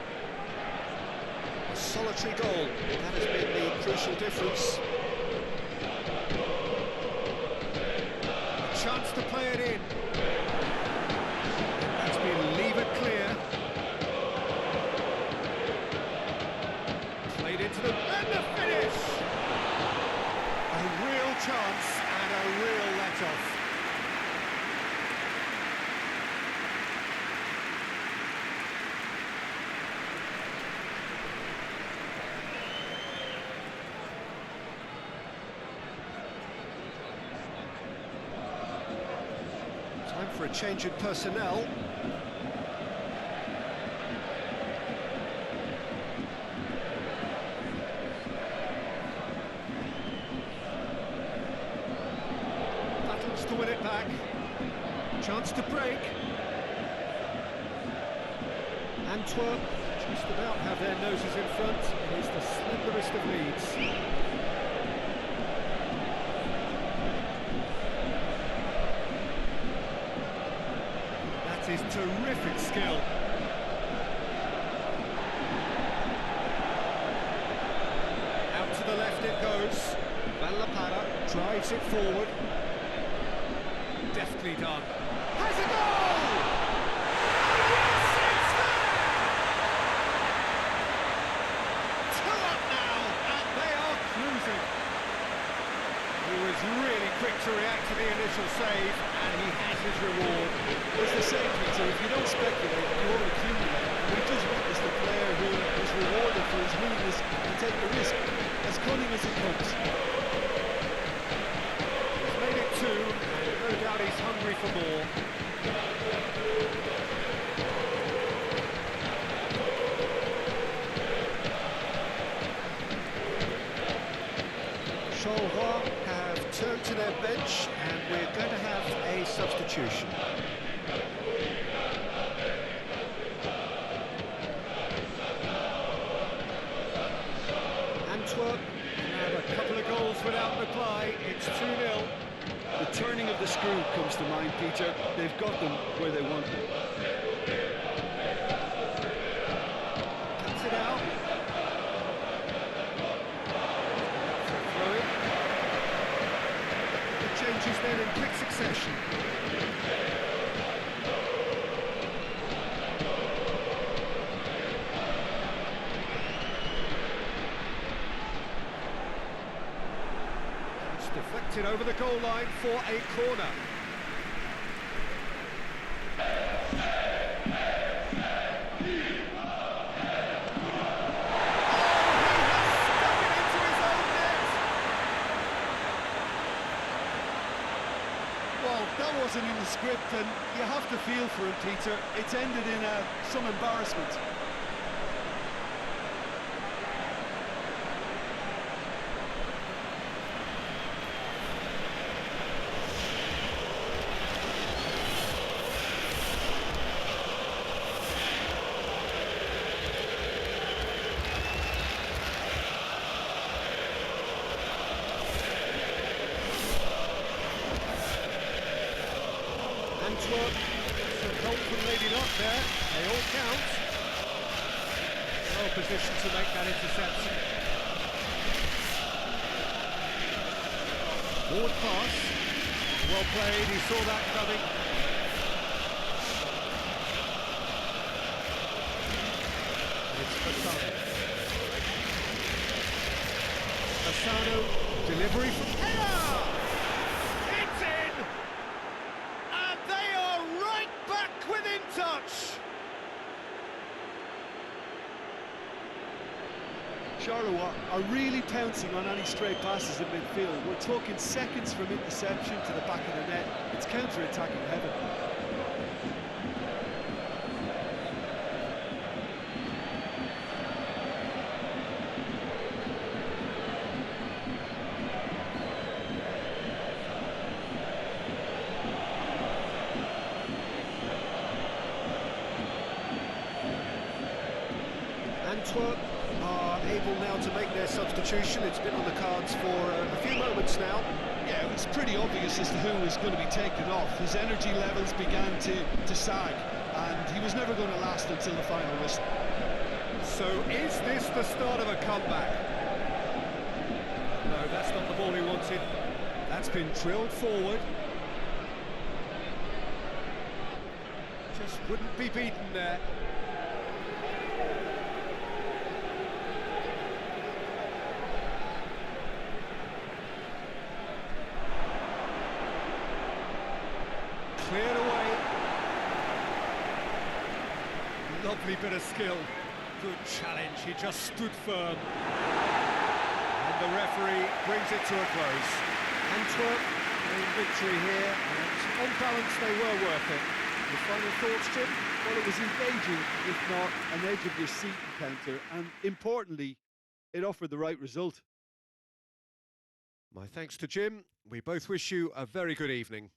A solitary goal, that has been the crucial difference. A chance to play it in. That's been levered clear. Played into the... and the finish! A real chance and a real let-off. Time for a change in personnel. Battles to win it back. Chance to break. Antwerp just about have their noses in front. It is the slenderest of leads. That is terrific skill. Out to the left it goes. Van La Parra drives it forward. Deftly done. Has a goal! Yes, it's there! 2 up now, and they are cruising. He was really quick to react to the initial save, and he has his reward. As they say, Peter, if you don't speculate, you won't accumulate. We just witnessed a player who was rewarded for his willingness to take the risk, as cunning as it comes. He's made it 2, and no doubt he's hungry for more. Charleroi have turned to their bench, and we're going to have a substitution. Antwerp have a couple of goals without reply. It's 2-0. The turning of the screw comes to mind, Peter. They've got them where they want them. Cuts it out. For a throw-in. The changes then in quick succession. It's deflected over the goal line for a corner. Well, that wasn't in the script, and you have to feel for him, Peter. It's ended in some embarrassment. Antwerp, some help from Lady Luck there, they all count. Well positioned to make that interception. Forward pass, well played, he saw that coming. And it's Fasano. Fasano, delivery from header! It's in! And they are right back within touch! Charleroi are really pouncing on any stray passes in midfield. We're talking seconds from interception to the back of the net. It's counter-attacking heaven. how to make their substitution. It's been on the cards for a few moments now. Yeah, it was pretty obvious as to who was going to be taken off. His energy levels began to sag, and he was never going to last until the final whistle. So is this the start of a comeback? No, that's not the ball he wanted. That's been drilled forward. Just wouldn't be beaten there. Cleared away. Lovely bit of skill. Good challenge, he just stood firm. And the referee brings it to a close. Antwerp in victory here, and on balance they were worth it. Your final thoughts, Jim? Well, it was engaging, if not an edge-of-your-seat encounter, and importantly, it offered the right result. My thanks to Jim. We both wish you a very good evening.